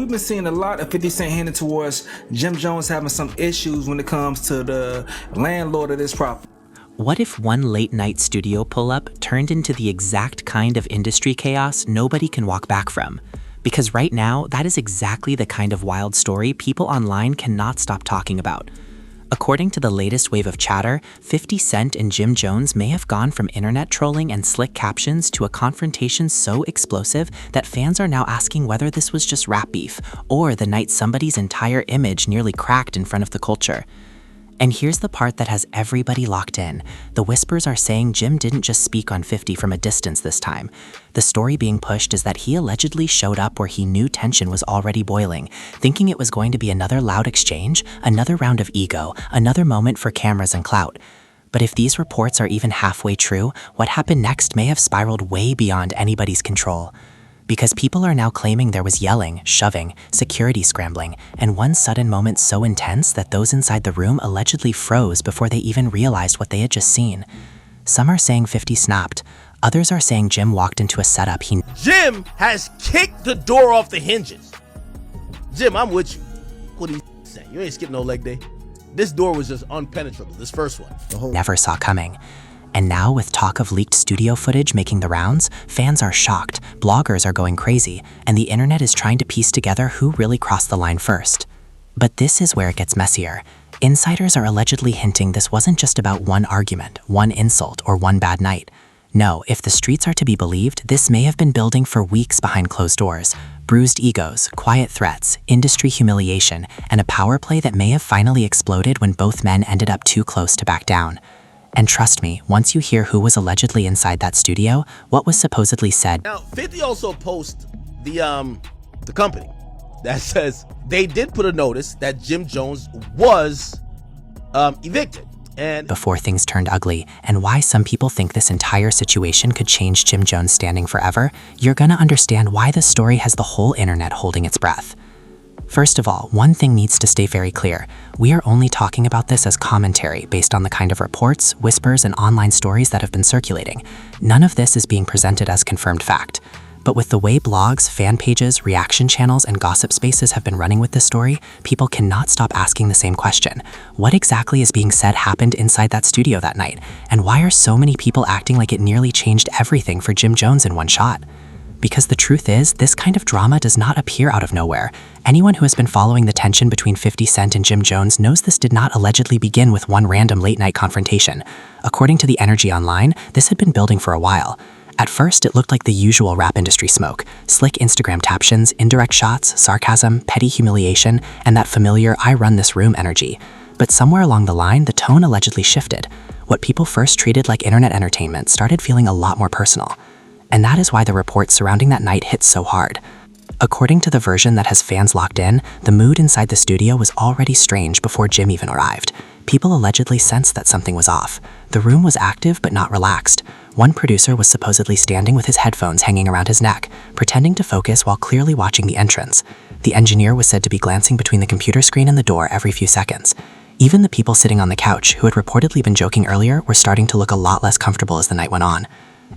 we've been seeing a lot of 50 Cent handed towards Jim Jones having some issues when it comes to the landlord of this property. What if one late-night studio pull-up turned into the exact kind of industry chaos nobody can walk back from? Because right now, that is exactly the kind of wild story people online cannot stop talking about. According to the latest wave of chatter, 50 Cent and Jim Jones may have gone from internet trolling and slick captions to a confrontation so explosive that fans are now asking whether this was just rap beef or the night somebody's entire image nearly cracked in front of the culture. And here's the part that has everybody locked in. The whispers are saying Jim didn't just speak on 50 from a distance this time. The story being pushed is that he allegedly showed up where he knew tension was already boiling, thinking it was going to be another loud exchange, another round of ego, another moment for cameras and clout. But if these reports are even halfway true, what happened next may have spiraled way beyond anybody's control. Because people are now claiming there was yelling, shoving, security scrambling, and one sudden moment so intense that those inside the room allegedly froze before they even realized what they had just seen. Some are saying 50 snapped. Others are saying Jim walked into a setup Jim has kicked the door off the hinges. Jim, I'm with you. What are you saying? You ain't skipping no leg day. This door was just unpenetrable, this first one. Never saw coming. And now, with talk of leaked studio footage making the rounds, fans are shocked, bloggers are going crazy, and the internet is trying to piece together who really crossed the line first. But this is where it gets messier. Insiders are allegedly hinting this wasn't just about one argument, one insult, or one bad night. No, if the streets are to be believed, this may have been building for weeks behind closed doors. Bruised egos, quiet threats, industry humiliation, and a power play that may have finally exploded when both men ended up too close to back down. And trust me, once you hear who was allegedly inside that studio, what was supposedly said. Now, 50 also posts the company that says they did put a notice that Jim Jones was evicted. And before things turned ugly, and why some people think this entire situation could change Jim Jones' standing forever, you're gonna understand why the story has the whole internet holding its breath. First of all, one thing needs to stay very clear. We are only talking about this as commentary based on the kind of reports, whispers, and online stories that have been circulating. None of this is being presented as confirmed fact. But with the way blogs, fan pages, reaction channels, and gossip spaces have been running with this story, people cannot stop asking the same question. What exactly is being said happened inside that studio that night? And why are so many people acting like it nearly changed everything for Jim Jones in one shot? Because the truth is, this kind of drama does not appear out of nowhere. Anyone who has been following the tension between 50 Cent and Jim Jones knows this did not allegedly begin with one random late-night confrontation. According to the Energy Online, this had been building for a while. At first, it looked like the usual rap industry smoke. Slick Instagram captions, indirect shots, sarcasm, petty humiliation, and that familiar "I run this room" energy. But somewhere along the line, the tone allegedly shifted. What people first treated like internet entertainment started feeling a lot more personal. And that is why the reports surrounding that night hit so hard. According to the version that has fans locked in, the mood inside the studio was already strange before Jim even arrived. People allegedly sensed that something was off. The room was active but not relaxed. One producer was supposedly standing with his headphones hanging around his neck, pretending to focus while clearly watching the entrance. The engineer was said to be glancing between the computer screen and the door every few seconds. Even the people sitting on the couch, who had reportedly been joking earlier, were starting to look a lot less comfortable as the night went on.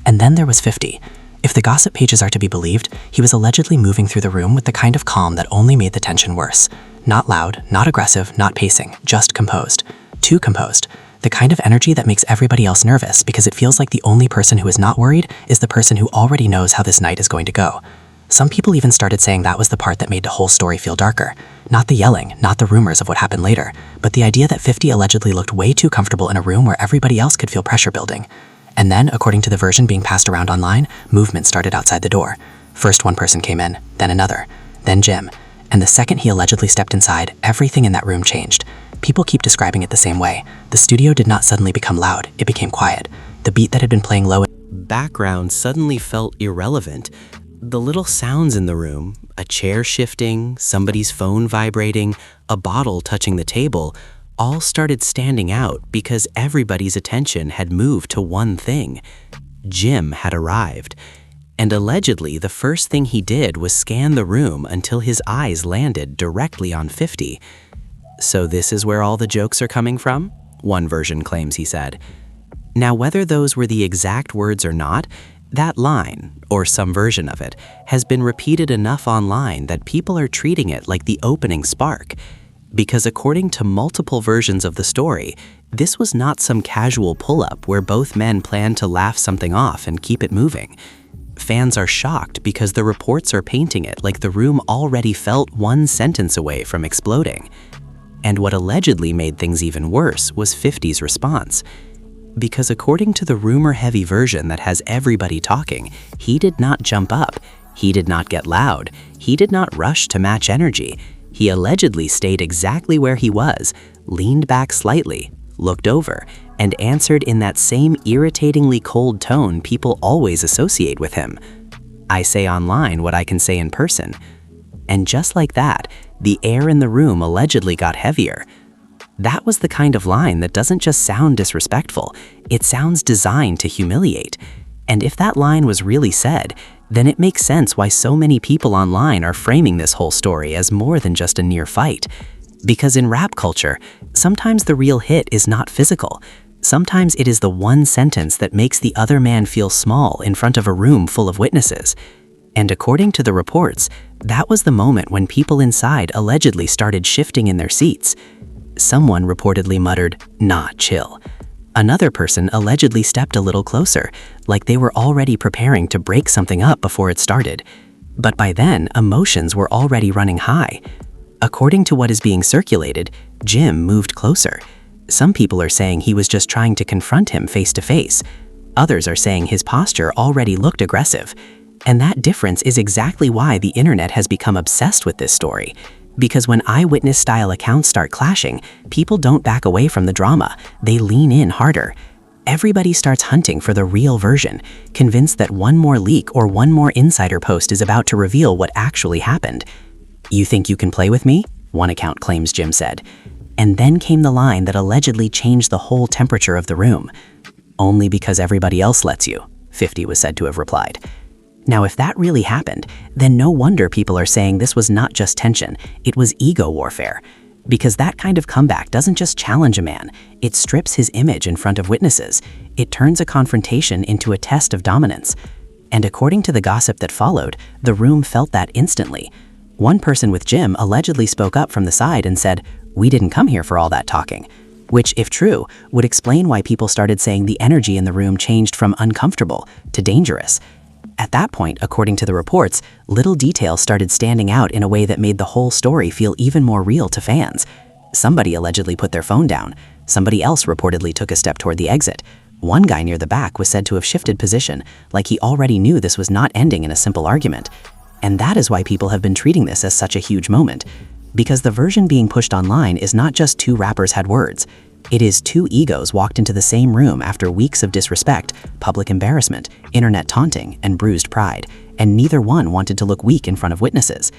And then there was 50. If the gossip pages are to be believed, he was allegedly moving through the room with the kind of calm that only made the tension worse. Not loud, not aggressive, not pacing, just composed. Too composed. The kind of energy that makes everybody else nervous because it feels like the only person who is not worried is the person who already knows how this night is going to go. Some people even started saying that was the part that made the whole story feel darker. Not the yelling, not the rumors of what happened later, but the idea that 50 allegedly looked way too comfortable in a room where everybody else could feel pressure building. And then, according to the version being passed around online, movement started outside the door. First one person came in, then another, then Jim. And the second he allegedly stepped inside, everything in that room changed. People keep describing it the same way. The studio did not suddenly become loud, it became quiet. The beat that had been playing low background suddenly felt irrelevant. The little sounds in the room, a chair shifting, somebody's phone vibrating, a bottle touching the table, all started standing out because everybody's attention had moved to one thing. Jim had arrived. And allegedly, the first thing he did was scan the room until his eyes landed directly on 50. So this is where all the jokes are coming from? One version claims he said. Now, whether those were the exact words or not, That line, or some version of it, has been repeated enough online that people are treating it like the opening spark. Because according to multiple versions of the story, this was not some casual pull-up where both men planned to laugh something off and keep it moving. Fans are shocked because the reports are painting it like the room already felt one sentence away from exploding. And what allegedly made things even worse was 50's response. Because according to the rumor-heavy version that has everybody talking, he did not jump up, he did not get loud, he did not rush to match energy. He allegedly stayed exactly where he was, leaned back slightly, looked over, and answered in that same irritatingly cold tone people always associate with him. I say online what I can say in person. And just like that, the air in the room allegedly got heavier. That was the kind of line that doesn't just sound disrespectful, it sounds designed to humiliate. And if that line was really said, then it makes sense why so many people online are framing this whole story as more than just a near fight. Because in rap culture, sometimes the real hit is not physical. Sometimes it is the one sentence that makes the other man feel small in front of a room full of witnesses. And according to the reports, that was the moment when people inside allegedly started shifting in their seats. Someone reportedly muttered, "Nah, chill." Another person allegedly stepped a little closer, like they were already preparing to break something up before it started. But by then, emotions were already running high. According to what is being circulated, Jim moved closer. Some people are saying he was just trying to confront him face to face. Others are saying his posture already looked aggressive. And that difference is exactly why the internet has become obsessed with this story. Because when eyewitness-style accounts start clashing, people don't back away from the drama, they lean in harder. Everybody starts hunting for the real version, convinced that one more leak or one more insider post is about to reveal what actually happened. "You think you can play with me?" one account claims Jim said. And then came the line that allegedly changed the whole temperature of the room. "Only because everybody else lets you," 50 was said to have replied. Now, if that really happened, then no wonder people are saying this was not just tension, it was ego warfare. Because that kind of comeback doesn't just challenge a man, it strips his image in front of witnesses. It turns a confrontation into a test of dominance. And according to the gossip that followed, the room felt that instantly. One person with Jim allegedly spoke up from the side and said, "We didn't come here for all that talking." Which, if true, would explain why people started saying the energy in the room changed from uncomfortable to dangerous. At that point, according to the reports, little details started standing out in a way that made the whole story feel even more real to fans. Somebody allegedly put their phone down. Somebody else reportedly took a step toward the exit. One guy near the back was said to have shifted position, like he already knew this was not ending in a simple argument. And that is why people have been treating this as such a huge moment. Because the version being pushed online is not just two rappers had words. It is two egos walked into the same room after weeks of disrespect, public embarrassment, internet taunting, and bruised pride, and neither one wanted to look weak in front of witnesses.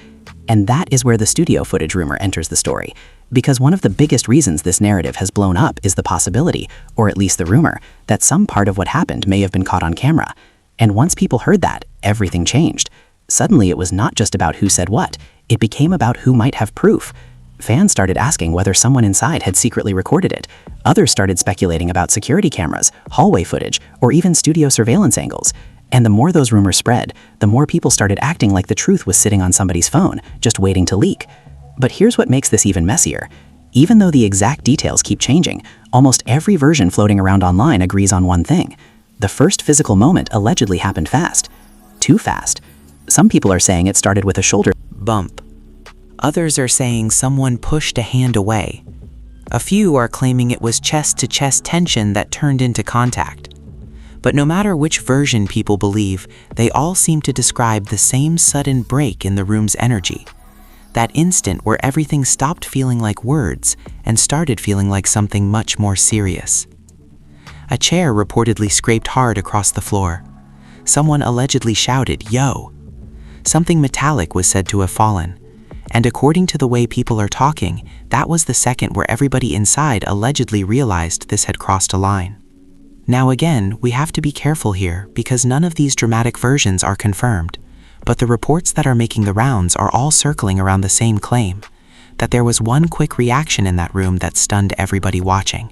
And that is where the studio footage rumor enters the story. Because one of the biggest reasons this narrative has blown up is the possibility, or at least the rumor, that some part of what happened may have been caught on camera. And once people heard that, everything changed. Suddenly it was not just about who said what, it became about who might have proof. Fans started asking whether someone inside had secretly recorded it. Others started speculating about security cameras, hallway footage, or even studio surveillance angles. And the more those rumors spread, the more people started acting like the truth was sitting on somebody's phone, just waiting to leak. But here's what makes this even messier. Even though the exact details keep changing, almost every version floating around online agrees on one thing. The first physical moment allegedly happened fast. Too fast. Some people are saying it started with a shoulder bump. Others are saying someone pushed a hand away. A few are claiming it was chest-to-chest tension that turned into contact. But no matter which version people believe, they all seem to describe the same sudden break in the room's energy. That instant where everything stopped feeling like words and started feeling like something much more serious. A chair reportedly scraped hard across the floor. Someone allegedly shouted, "Yo!" Something metallic was said to have fallen. And according to the way people are talking, that was the second where everybody inside allegedly realized this had crossed a line. Now again, we have to be careful here because none of these dramatic versions are confirmed, but the reports that are making the rounds are all circling around the same claim, that there was one quick reaction in that room that stunned everybody watching.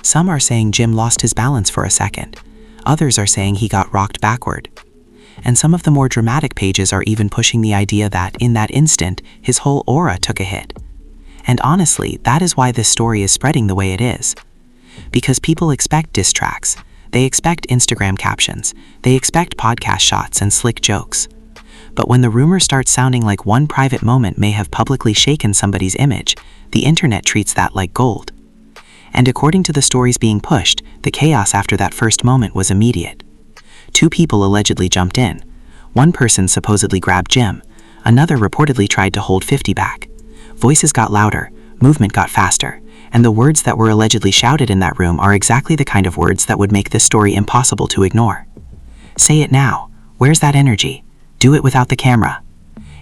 Some are saying Jim lost his balance for a second. Others are saying he got rocked backward. And some of the more dramatic pages are even pushing the idea that, in that instant, his whole aura took a hit. And honestly, that is why this story is spreading the way it is. Because people expect diss tracks, they expect Instagram captions, they expect podcast shots and slick jokes. But when the rumor starts sounding like one private moment may have publicly shaken somebody's image, the internet treats that like gold. And according to the stories being pushed, the chaos after that first moment was immediate. 2 people allegedly jumped in. One person supposedly grabbed Jim. Another reportedly tried to hold 50 back. Voices got louder, movement got faster, and the words that were allegedly shouted in that room are exactly the kind of words that would make this story impossible to ignore. Say it now. Where's that energy? Do it without the camera.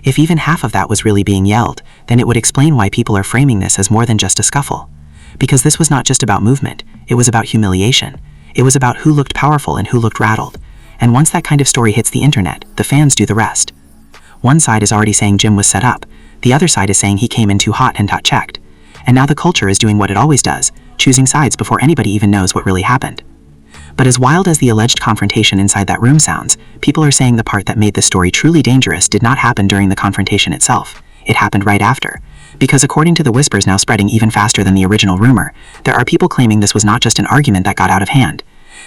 If even half of that was really being yelled, then it would explain why people are framing this as more than just a scuffle. Because this was not just about movement, it was about humiliation. It was about who looked powerful and who looked rattled. And once that kind of story hits the internet, the fans do the rest. One side is already saying Jim was set up, the other side is saying he came in too hot and got checked. And now the culture is doing what it always does, choosing sides before anybody even knows what really happened. But as wild as the alleged confrontation inside that room sounds, people are saying the part that made the story truly dangerous did not happen during the confrontation itself. It happened right after. Because according to the whispers now spreading even faster than the original rumor, there are people claiming this was not just an argument that got out of hand.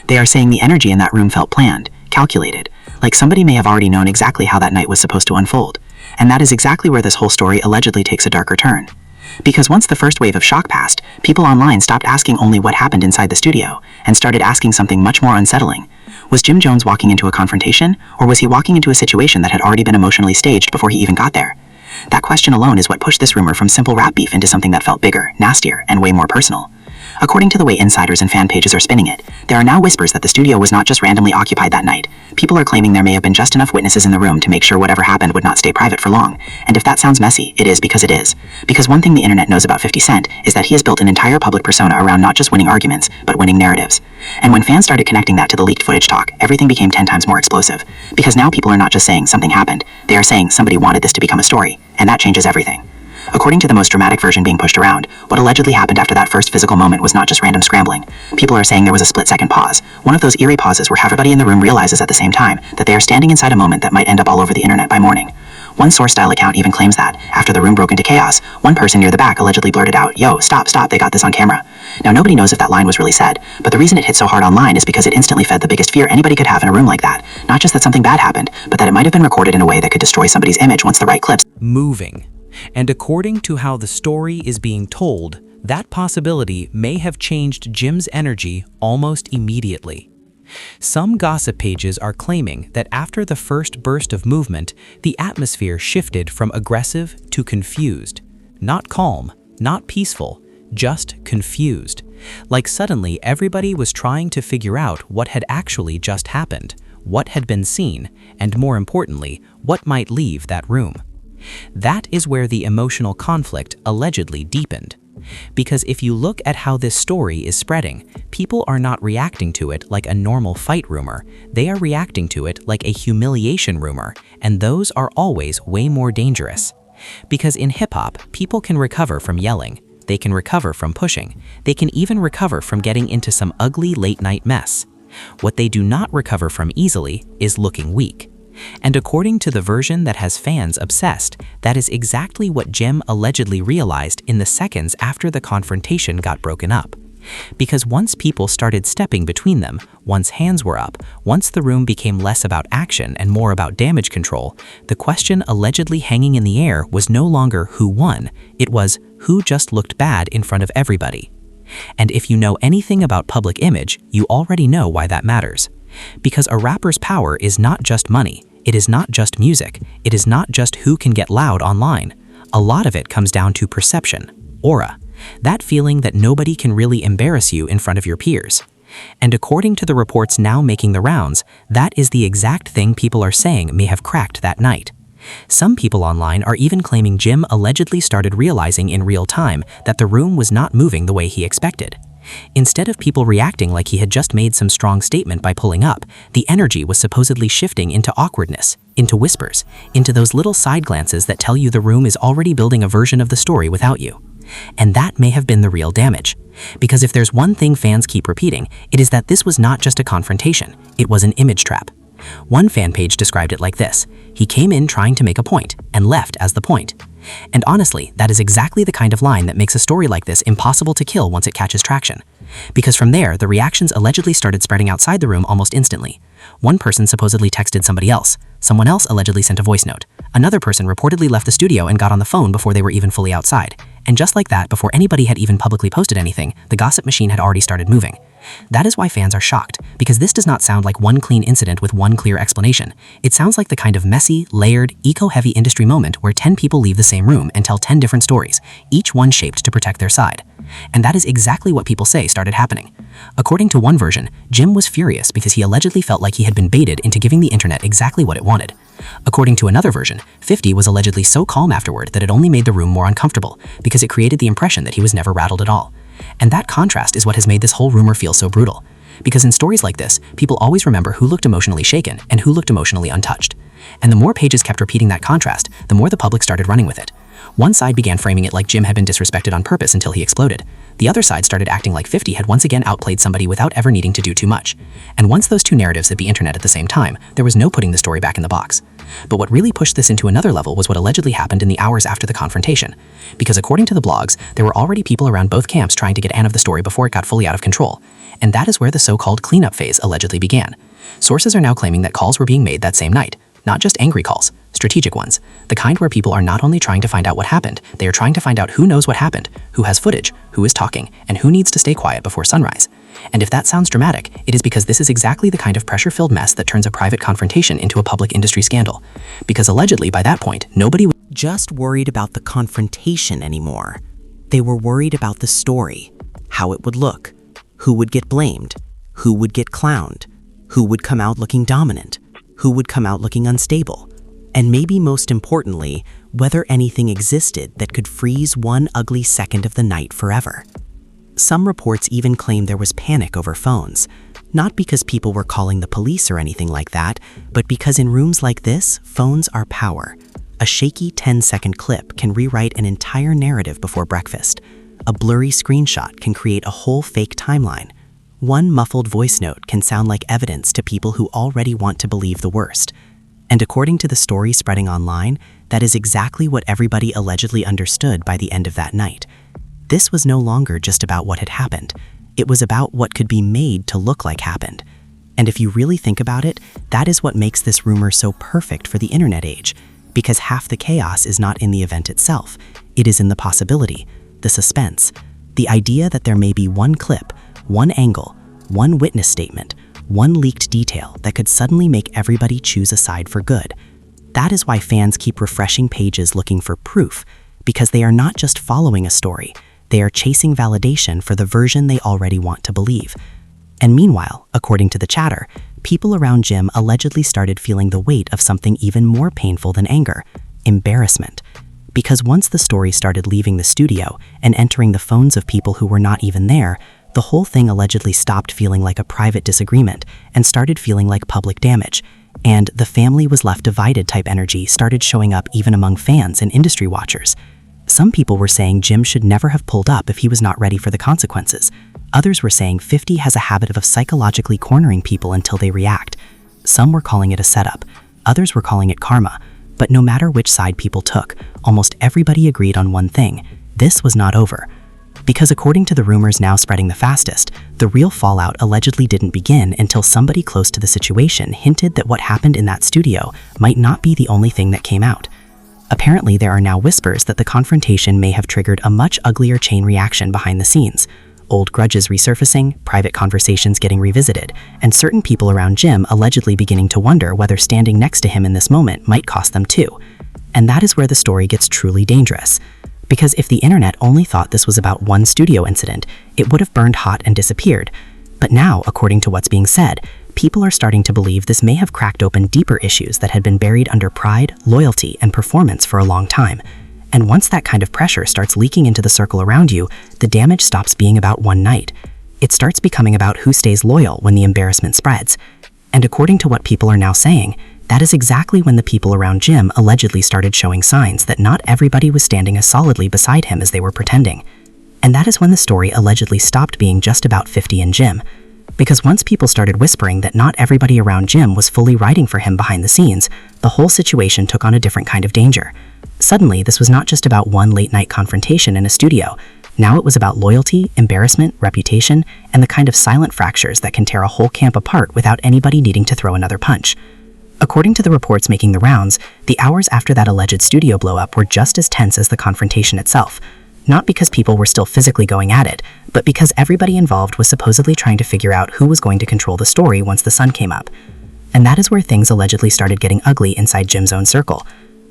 They are saying the energy in that room felt planned, calculated, like somebody may have already known exactly how that night was supposed to unfold. And that is exactly where this whole story allegedly takes a darker turn. Because once the first wave of shock passed, people online stopped asking only what happened inside the studio, and started asking something much more unsettling. Was Jim Jones walking into a confrontation, or was he walking into a situation that had already been emotionally staged before he even got there? That question alone is what pushed this rumor from simple rap beef into something that felt bigger, nastier, and way more personal. According to the way insiders and fan pages are spinning it, there are now whispers that the studio was not just randomly occupied that night. People are claiming there may have been just enough witnesses in the room to make sure whatever happened would not stay private for long. And if that sounds messy, it is because it is. Because one thing the internet knows about 50 Cent is that he has built an entire public persona around not just winning arguments, but winning narratives. And when fans started connecting that to the leaked footage talk, everything became 10 times more explosive. Because now people are not just saying something happened, they are saying somebody wanted this to become a story, and that changes everything. According to the most dramatic version being pushed around, what allegedly happened after that first physical moment was not just random scrambling. People are saying there was a split-second pause, one of those eerie pauses where everybody in the room realizes at the same time that they are standing inside a moment that might end up all over the internet by morning. One source-style account even claims that, after the room broke into chaos, one person near the back allegedly blurted out, "Yo, stop, they got this on camera." Now nobody knows if that line was really said, but the reason it hit so hard online is because it instantly fed the biggest fear anybody could have in a room like that. Not just that something bad happened, but that it might have been recorded in a way that could destroy somebody's image once the right clips. Moving. And according to how the story is being told, that possibility may have changed Jim's energy almost immediately. Some gossip pages are claiming that after the first burst of movement, the atmosphere shifted from aggressive to confused. Not calm, not peaceful, just confused. Like suddenly everybody was trying to figure out what had actually just happened, what had been seen, and more importantly, what might leave that room. That is where the emotional conflict allegedly deepened. Because if you look at how this story is spreading, people are not reacting to it like a normal fight rumor, they are reacting to it like a humiliation rumor, and those are always way more dangerous. Because in hip-hop, people can recover from yelling, they can recover from pushing, they can even recover from getting into some ugly late-night mess. What they do not recover from easily is looking weak. And according to the version that has fans obsessed, that is exactly what Jim allegedly realized in the seconds after the confrontation got broken up. Because once people started stepping between them, once hands were up, once the room became less about action and more about damage control, the question allegedly hanging in the air was no longer who won, it was who just looked bad in front of everybody. And if you know anything about public image, you already know why that matters. Because a rapper's power is not just money, it is not just music, it is not just who can get loud online. A lot of it comes down to perception, aura, that feeling that nobody can really embarrass you in front of your peers. And according to the reports now making the rounds, that is the exact thing people are saying may have cracked that night. Some people online are even claiming Jim allegedly started realizing in real time that the room was not moving the way he expected. Instead of people reacting like he had just made some strong statement by pulling up, the energy was supposedly shifting into awkwardness, into whispers, into those little side glances that tell you the room is already building a version of the story without you. And that may have been the real damage. Because if there's one thing fans keep repeating, it is that this was not just a confrontation, it was an image trap. One fan page described it like this: "He came in trying to make a point, and left as the point." And honestly, that is exactly the kind of line that makes a story like this impossible to kill once it catches traction. Because from there, the reactions allegedly started spreading outside the room almost instantly. One person supposedly texted somebody else. Someone else allegedly sent a voice note. Another person reportedly left the studio and got on the phone before they were even fully outside. And just like that, before anybody had even publicly posted anything, the gossip machine had already started moving. That is why fans are shocked, because this does not sound like one clean incident with one clear explanation. It sounds like the kind of messy, layered, eco-heavy industry moment where 10 people leave the same room and tell 10 different stories, each one shaped to protect their side. And that is exactly what people say started happening. According to one version, Jim was furious because he allegedly felt like he had been baited into giving the internet exactly what it wanted. According to another version, 50 was allegedly so calm afterward that it only made the room more uncomfortable because it created the impression that he was never rattled at all. And that contrast is what has made this whole rumor feel so brutal. Because in stories like this, people always remember who looked emotionally shaken and who looked emotionally untouched. And the more pages kept repeating that contrast, the more the public started running with it. One side began framing it like Jim had been disrespected on purpose until he exploded. The other side started acting like 50 had once again outplayed somebody without ever needing to do too much. And once those two narratives hit the internet at the same time, there was no putting the story back in the box. But what really pushed this into another level was what allegedly happened in the hours after the confrontation. Because according to the blogs, there were already people around both camps trying to get Ann of the story before it got fully out of control. And that is where the so-called cleanup phase allegedly began. Sources are now claiming that calls were being made that same night. Not just angry calls, strategic ones. The kind where people are not only trying to find out what happened, they are trying to find out who knows what happened, who has footage, who is talking, and who needs to stay quiet before sunrise. And if that sounds dramatic, it is because this is exactly the kind of pressure-filled mess that turns a private confrontation into a public industry scandal. Because allegedly, by that point, nobody was Just worried about the confrontation anymore. They were worried about the story, how it would look, who would get blamed, who would get clowned, who would come out looking dominant, who would come out looking unstable, and maybe most importantly, whether anything existed that could freeze one ugly second of the night forever. Some reports even claim there was panic over phones, not because people were calling the police or anything like that, but because in rooms like this, phones are power. A shaky 10-second clip can rewrite an entire narrative before breakfast. A blurry screenshot can create a whole fake timeline. One muffled voice note can sound like evidence to people who already want to believe the worst. And according to the story spreading online, that is exactly what everybody allegedly understood by the end of that night. This was no longer just about what had happened. It was about what could be made to look like happened. And if you really think about it, that is what makes this rumor so perfect for the internet age. Because half the chaos is not in the event itself. It is in the possibility, the suspense, the idea that there may be one clip, one angle, one witness statement, one leaked detail that could suddenly make everybody choose a side for good. That is why fans keep refreshing pages looking for proof, because they are not just following a story, they are chasing validation for the version they already want to believe. And meanwhile, according to the chatter, people around Jim allegedly started feeling the weight of something even more painful than anger: embarrassment. Because once the story started leaving the studio and entering the phones of people who were not even there, the whole thing allegedly stopped feeling like a private disagreement and started feeling like public damage. And the family was left divided type energy started showing up even among fans and industry watchers. Some people were saying Jim should never have pulled up if he was not ready for the consequences. Others were saying 50 has a habit of psychologically cornering people until they react. Some were calling it a setup. Others were calling it karma. But no matter which side people took, almost everybody agreed on one thing: this was not over. Because according to the rumors now spreading the fastest, the real fallout allegedly didn't begin until somebody close to the situation hinted that what happened in that studio might not be the only thing that came out. Apparently, there are now whispers that the confrontation may have triggered a much uglier chain reaction behind the scenes. Old grudges resurfacing, private conversations getting revisited, and certain people around Jim allegedly beginning to wonder whether standing next to him in this moment might cost them too. And that is where the story gets truly dangerous. Because if the internet only thought this was about one studio incident, it would have burned hot and disappeared. But now, according to what's being said, people are starting to believe this may have cracked open deeper issues that had been buried under pride, loyalty, and performance for a long time. And once that kind of pressure starts leaking into the circle around you, the damage stops being about one night. It starts becoming about who stays loyal when the embarrassment spreads. And according to what people are now saying, That is exactly when the people around Jim allegedly started showing signs that not everybody was standing as solidly beside him as they were pretending. And that is when the story allegedly stopped being just about 50 and Jim. Because once people started whispering that not everybody around Jim was fully riding for him behind the scenes, the whole situation took on a different kind of danger. Suddenly, this was not just about one late-night confrontation in a studio. Now it was about loyalty, embarrassment, reputation, and the kind of silent fractures that can tear a whole camp apart without anybody needing to throw another punch. According to the reports making the rounds, the hours after that alleged studio blow-up were just as tense as the confrontation itself. Not because people were still physically going at it, but because everybody involved was supposedly trying to figure out who was going to control the story once the sun came up. And that is where things allegedly started getting ugly inside Jim's own circle.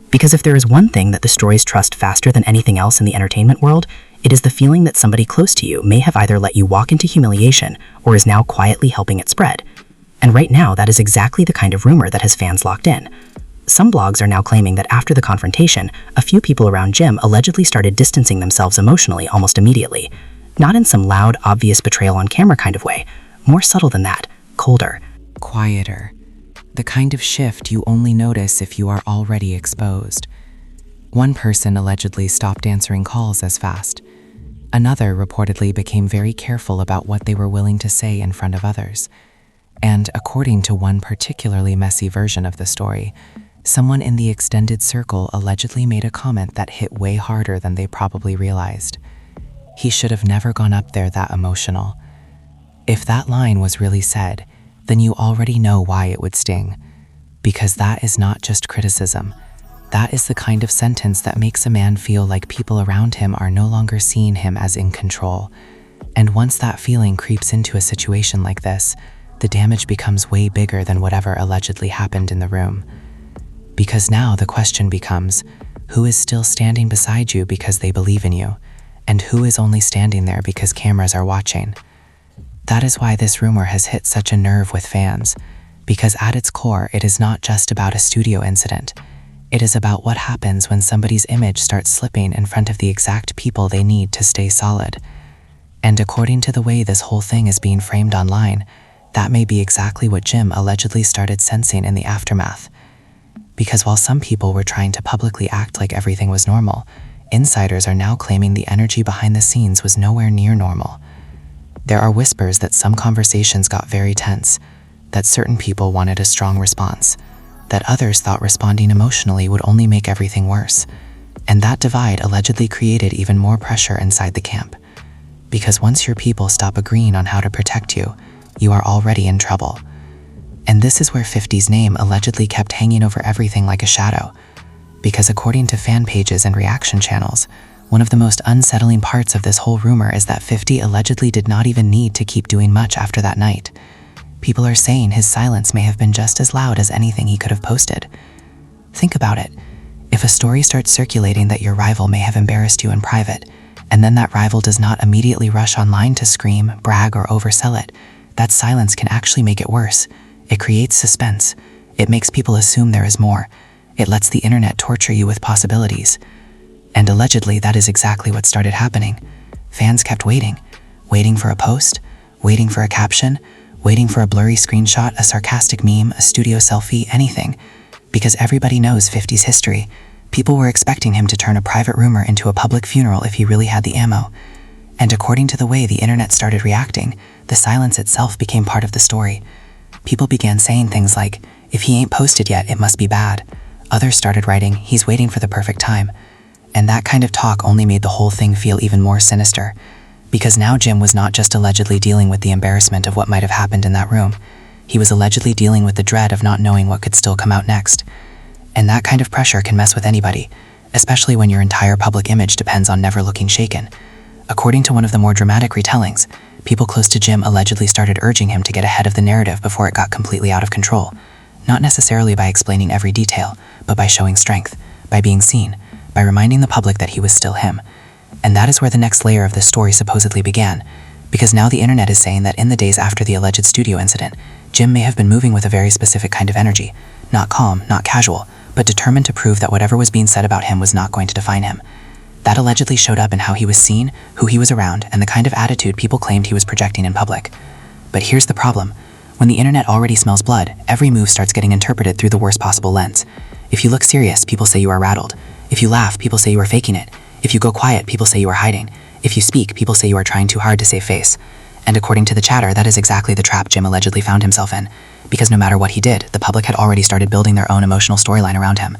Because if there is one thing that the stories trust faster than anything else in the entertainment world, it is the feeling that somebody close to you may have either let you walk into humiliation or is now quietly helping it spread. And right now, that is exactly the kind of rumor that has fans locked in. Some blogs are now claiming that after the confrontation, a few people around Jim allegedly started distancing themselves emotionally almost immediately. Not in some loud, obvious betrayal on camera kind of way. More subtle than that, colder. Quieter. The kind of shift you only notice if you are already exposed. One person allegedly stopped answering calls as fast. Another reportedly became very careful about what they were willing to say in front of others. And according to one particularly messy version of the story, someone in the extended circle allegedly made a comment that hit way harder than they probably realized. He should have never gone up there that emotional. If that line was really said, then you already know why it would sting. Because that is not just criticism. That is the kind of sentence that makes a man feel like people around him are no longer seeing him as in control. And once that feeling creeps into a situation like this, the damage becomes way bigger than whatever allegedly happened in the room. Because now the question becomes, who is still standing beside you because they believe in you, and who is only standing there because cameras are watching? That is why this rumor has hit such a nerve with fans, because at its core, it is not just about a studio incident. It is about what happens when somebody's image starts slipping in front of the exact people they need to stay solid. And according to the way this whole thing is being framed online, that may be exactly what Jim allegedly started sensing in the aftermath. Because while some people were trying to publicly act like everything was normal, insiders are now claiming the energy behind the scenes was nowhere near normal. There are whispers that some conversations got very tense, that certain people wanted a strong response, that others thought responding emotionally would only make everything worse. And that divide allegedly created even more pressure inside the camp. Because once your people stop agreeing on how to protect you, you are already in trouble. And this is where 50's name allegedly kept hanging over everything like a shadow. Because according to fan pages and reaction channels, one of the most unsettling parts of this whole rumor is that 50 allegedly did not even need to keep doing much after that night. People are saying his silence may have been just as loud as anything he could have posted. Think about it. If a story starts circulating that your rival may have embarrassed you in private, and then that rival does not immediately rush online to scream, brag, or oversell it, that silence can actually make it worse. It creates suspense. It makes people assume there is more. It lets the internet torture you with possibilities. And allegedly, that is exactly what started happening. Fans kept waiting for a post, waiting for a caption, waiting for a blurry screenshot, a sarcastic meme, a studio selfie, anything. Because everybody knows 50's history. People were expecting him to turn a private rumor into a public funeral if he really had the ammo. And according to the way the internet started reacting, the silence itself became part of the story. People began saying things like, if he ain't posted yet, it must be bad. Others started writing, he's waiting for the perfect time. And that kind of talk only made the whole thing feel even more sinister. Because now Jim was not just allegedly dealing with the embarrassment of what might have happened in that room. He was allegedly dealing with the dread of not knowing what could still come out next. And that kind of pressure can mess with anybody, especially when your entire public image depends on never looking shaken. According to one of the more dramatic retellings, people close to Jim allegedly started urging him to get ahead of the narrative before it got completely out of control. Not necessarily by explaining every detail, but by showing strength, by being seen, by reminding the public that he was still him. And that is where the next layer of this story supposedly began, because now the internet is saying that in the days after the alleged studio incident, Jim may have been moving with a very specific kind of energy, not calm, not casual, but determined to prove that whatever was being said about him was not going to define him. That allegedly showed up in how he was seen, who he was around, and the kind of attitude people claimed he was projecting in public. But here's the problem. When the internet already smells blood, every move starts getting interpreted through the worst possible lens. If you look serious, people say you are rattled. If you laugh, people say you are faking it. If you go quiet, people say you are hiding. If you speak, people say you are trying too hard to save face. And according to the chatter, that is exactly the trap Jim allegedly found himself in. Because no matter what he did, the public had already started building their own emotional storyline around him.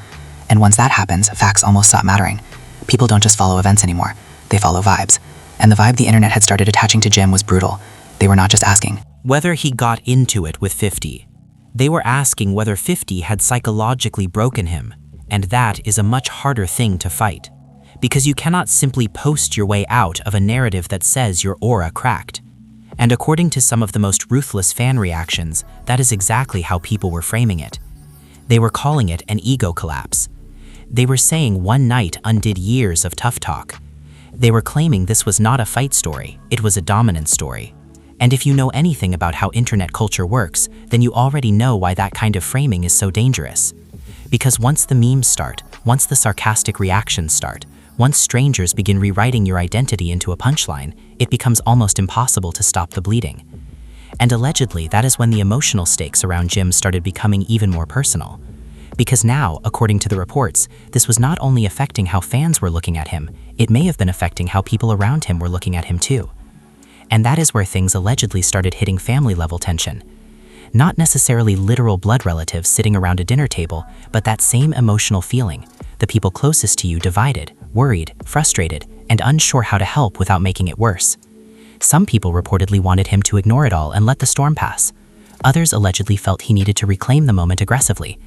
And once that happens, facts almost stop mattering. People don't just follow events anymore, they follow vibes. And the vibe the internet had started attaching to Jim was brutal. They were not just asking whether he got into it with 50. They were asking whether 50 had psychologically broken him, and that is a much harder thing to fight. Because you cannot simply post your way out of a narrative that says your aura cracked. And according to some of the most ruthless fan reactions, that is exactly how people were framing it. They were calling it an ego collapse. They were saying one night undid years of tough talk. They were claiming this was not a fight story, it was a dominance story. And if you know anything about how internet culture works, then you already know why that kind of framing is so dangerous. Because once the memes start, once the sarcastic reactions start, once strangers begin rewriting your identity into a punchline, it becomes almost impossible to stop the bleeding. And allegedly, that is when the emotional stakes around Jim started becoming even more personal. Because now, according to the reports, this was not only affecting how fans were looking at him, it may have been affecting how people around him were looking at him too. And that is where things allegedly started hitting family-level tension. Not necessarily literal blood relatives sitting around a dinner table, but that same emotional feeling, the people closest to you divided, worried, frustrated, and unsure how to help without making it worse. Some people reportedly wanted him to ignore it all and let the storm pass. Others allegedly felt he needed to reclaim the moment aggressively.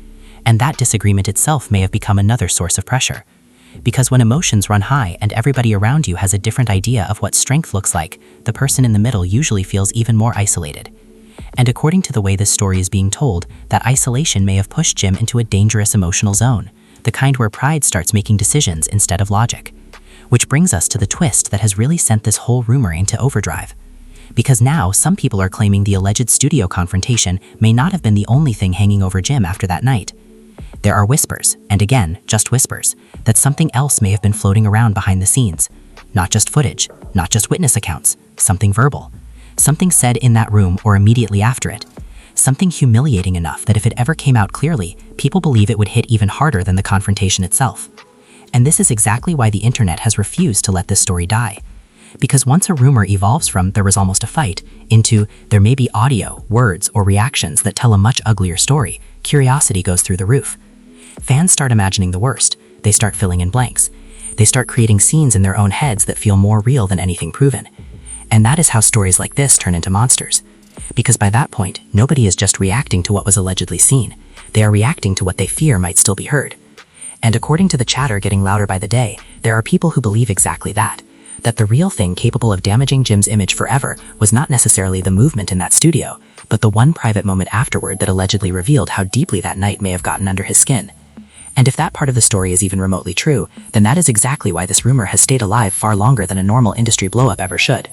And that disagreement itself may have become another source of pressure. Because when emotions run high and everybody around you has a different idea of what strength looks like, the person in the middle usually feels even more isolated. And according to the way this story is being told, that isolation may have pushed Jim into a dangerous emotional zone, the kind where pride starts making decisions instead of logic. Which brings us to the twist that has really sent this whole rumor into overdrive. Because now, some people are claiming the alleged studio confrontation may not have been the only thing hanging over Jim after that night. There are whispers, and again, just whispers, that something else may have been floating around behind the scenes. Not just footage, not just witness accounts, something verbal. Something said in that room or immediately after it. Something humiliating enough that if it ever came out clearly, people believe it would hit even harder than the confrontation itself. And this is exactly why the internet has refused to let this story die. Because once a rumor evolves from "there was almost a fight" into "there may be audio, words, or reactions that tell a much uglier story," curiosity goes through the roof. Fans start imagining the worst. They start filling in blanks. They start creating scenes in their own heads that feel more real than anything proven. And that is how stories like this turn into monsters. Because by that point, nobody is just reacting to what was allegedly seen. They are reacting to what they fear might still be heard. And according to the chatter getting louder by the day, there are people who believe exactly that. That the real thing capable of damaging Jim's image forever was not necessarily the movement in that studio, but the one private moment afterward that allegedly revealed how deeply that night may have gotten under his skin. And if that part of the story is even remotely true, then that is exactly why this rumor has stayed alive far longer than a normal industry blow-up ever should.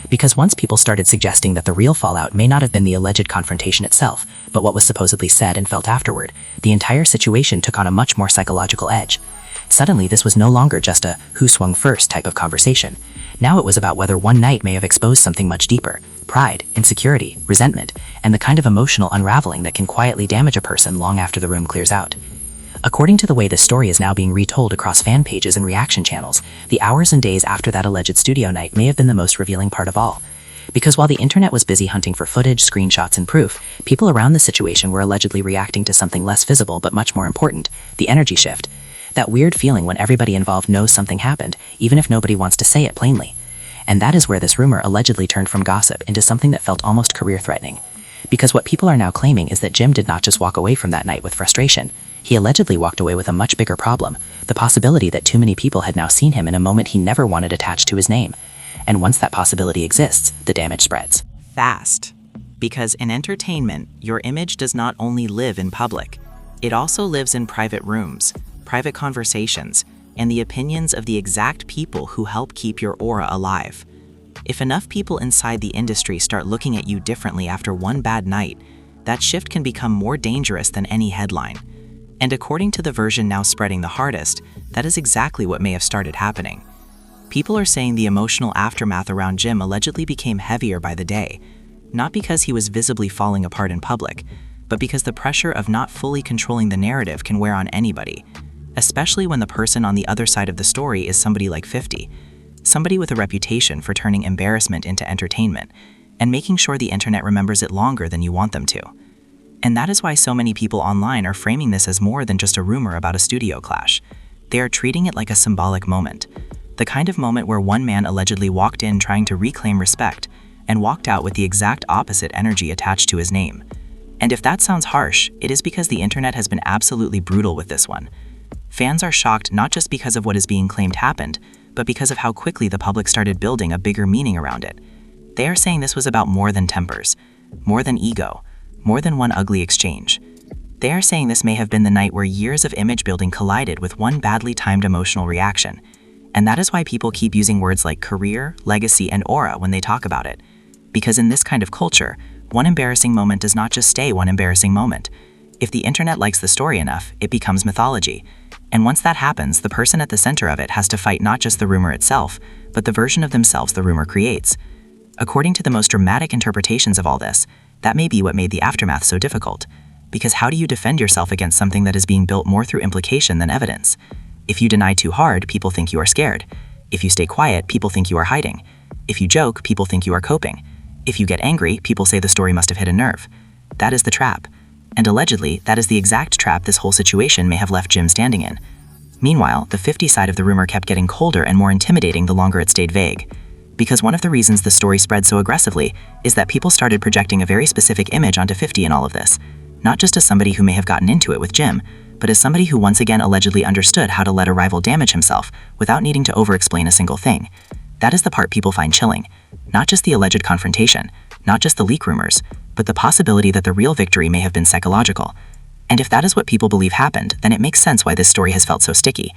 Because once people started suggesting that the real fallout may not have been the alleged confrontation itself, but what was supposedly said and felt afterward, the entire situation took on a much more psychological edge. Suddenly, this was no longer just a "who swung first" type of conversation. Now it was about whether one night may have exposed something much deeper: pride, insecurity, resentment, and the kind of emotional unraveling that can quietly damage a person long after the room clears out. According to the way this story is now being retold across fan pages and reaction channels, the hours and days after that alleged studio night may have been the most revealing part of all. Because while the internet was busy hunting for footage, screenshots, and proof, people around the situation were allegedly reacting to something less visible but much more important: the energy shift. That weird feeling when everybody involved knows something happened, even if nobody wants to say it plainly. And that is where this rumor allegedly turned from gossip into something that felt almost career-threatening. Because what people are now claiming is that Jim did not just walk away from that night with frustration. He allegedly walked away with a much bigger problem: the possibility that too many people had now seen him in a moment he never wanted attached to his name. And once that possibility exists, the damage spreads. Fast. Because in entertainment, your image does not only live in public, it also lives in private rooms, private conversations, and the opinions of the exact people who help keep your aura alive. If enough people inside the industry start looking at you differently after one bad night, that shift can become more dangerous than any headline. And according to the version now spreading the hardest, that is exactly what may have started happening. People are saying the emotional aftermath around Jim allegedly became heavier by the day. not because he was visibly falling apart in public, but because the pressure of not fully controlling the narrative can wear on anybody, especially when the person on the other side of the story is somebody like 50, somebody with a reputation for turning embarrassment into entertainment and making sure the internet remembers it longer than you want them to. And that is why so many people online are framing this as more than just a rumor about a studio clash. They are treating it like a symbolic moment, the kind of moment where one man allegedly walked in trying to reclaim respect and walked out with the exact opposite energy attached to his name. And if that sounds harsh, it is because the internet has been absolutely brutal with this one. Fans are shocked not just because of what is being claimed happened, but because of how quickly the public started building a bigger meaning around it. They are saying this was about more than tempers, more than ego, more than one ugly exchange. They are saying this may have been the night where years of image building collided with one badly timed emotional reaction. And that is why people keep using words like career, legacy, and aura when they talk about it. Because in this kind of culture, one embarrassing moment does not just stay one embarrassing moment. If the internet likes the story enough, it becomes mythology. And once that happens, the person at the center of it has to fight not just the rumor itself, but the version of themselves the rumor creates. According to the most dramatic interpretations of all this, that may be what made the aftermath so difficult. Because how do you defend yourself against something that is being built more through implication than evidence? If you deny too hard, people think you are scared. If you stay quiet, people think you are hiding. If you joke, people think you are coping. If you get angry, people say the story must have hit a nerve. That is the trap. And allegedly, that is the exact trap this whole situation may have left Jim standing in. Meanwhile, the 50 side of the rumor kept getting colder and more intimidating the longer it stayed vague. Because one of the reasons the story spread so aggressively is that people started projecting a very specific image onto 50 in all of this. Not just as somebody who may have gotten into it with Jim, but as somebody who once again allegedly understood how to let a rival damage himself without needing to over-explain a single thing. That is the part people find chilling. Not just the alleged confrontation, not just the leak rumors, but the possibility that the real victory may have been psychological. And if that is what people believe happened, then it makes sense why this story has felt so sticky.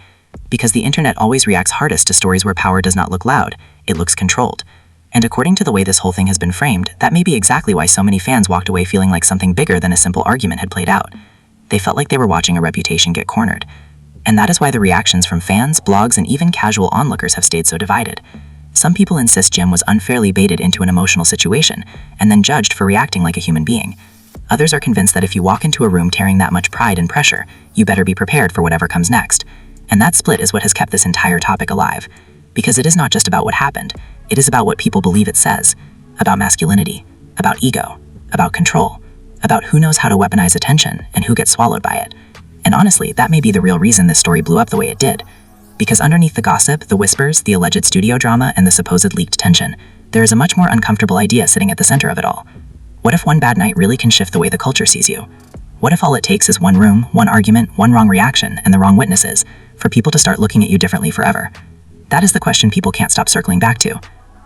Because the internet always reacts hardest to stories where power does not look loud, it looks controlled. And according to the way this whole thing has been framed, that may be exactly why so many fans walked away feeling like something bigger than a simple argument had played out. They felt like they were watching a reputation get cornered. And that is why the reactions from fans, blogs, and even casual onlookers have stayed so divided. Some people insist Jim was unfairly baited into an emotional situation and then judged for reacting like a human being. Others are convinced that if you walk into a room carrying that much pride and pressure, you better be prepared for whatever comes next. And that split is what has kept this entire topic alive. Because it is not just about what happened, it is about what people believe it says. About masculinity, about ego, about control, about who knows how to weaponize attention and who gets swallowed by it. And honestly, that may be the real reason this story blew up the way it did. Because underneath the gossip, the whispers, the alleged studio drama, and the supposed leaked tension, there is a much more uncomfortable idea sitting at the center of it all. What if one bad night really can shift the way the culture sees you? What if all it takes is one room, one argument, one wrong reaction, and the wrong witnesses for people to start looking at you differently forever? That is the question people can't stop circling back to.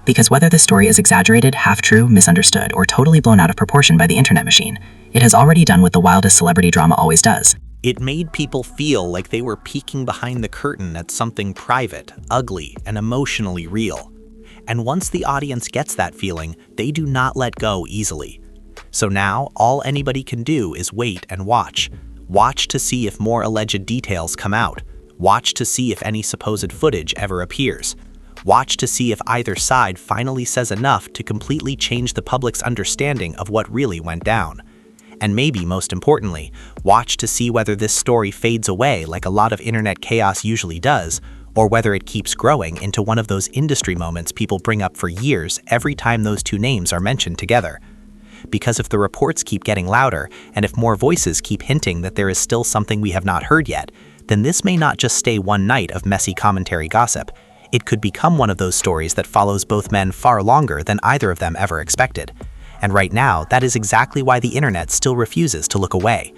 Because whether this story is exaggerated, half-true, misunderstood, or totally blown out of proportion by the internet machine, it has already done what the wildest celebrity drama always does. It made people feel like they were peeking behind the curtain at something private, ugly, and emotionally real. And once the audience gets that feeling, they do not let go easily. So now, all anybody can do is wait and watch. Watch to see if more alleged details come out. Watch to see if any supposed footage ever appears. Watch to see if either side finally says enough to completely change the public's understanding of what really went down. And maybe most importantly, watch to see whether this story fades away like a lot of internet chaos usually does, or whether it keeps growing into one of those industry moments people bring up for years every time those two names are mentioned together. Because if the reports keep getting louder, and if more voices keep hinting that there is still something we have not heard yet, then this may not just stay one night of messy commentary gossip. It could become one of those stories that follows both men far longer than either of them ever expected. And right now, that is exactly why the internet still refuses to look away.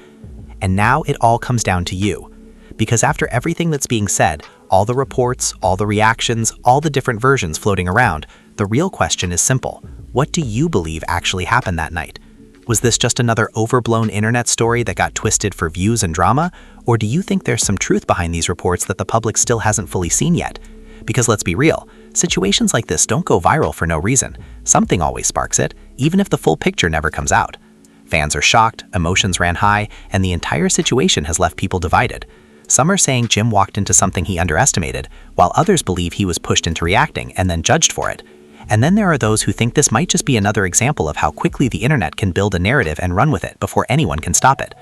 And now it all comes down to you. Because after everything that's being said, all the reports, all the reactions, all the different versions floating around, the real question is simple. What do you believe actually happened that night? Was this just another overblown internet story that got twisted for views and drama? Or do you think there's some truth behind these reports that the public still hasn't fully seen yet? Because let's be real, situations like this don't go viral for no reason. Something always sparks it, even if the full picture never comes out. Fans are shocked, emotions ran high, and the entire situation has left people divided. Some are saying Jim walked into something he underestimated, while others believe he was pushed into reacting and then judged for it. And then there are those who think this might just be another example of how quickly the internet can build a narrative and run with it before anyone can stop it.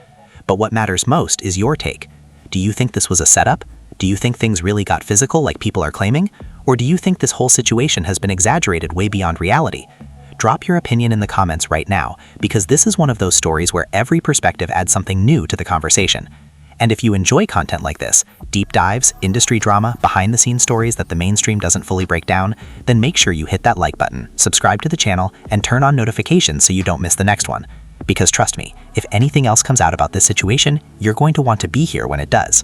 But what matters most is your take. Do you think this was a setup? Do you think things really got physical like people are claiming? Or do you think this whole situation has been exaggerated way beyond reality? Drop your opinion in the comments right now, because this is one of those stories where every perspective adds something new to the conversation. And if you enjoy content like this, deep dives, industry drama, behind-the-scenes stories that the mainstream doesn't fully break down, then make sure you hit that like button, subscribe to the channel, and turn on notifications so you don't miss the next one. Because trust me, if anything else comes out about this situation, you're going to want to be here when it does.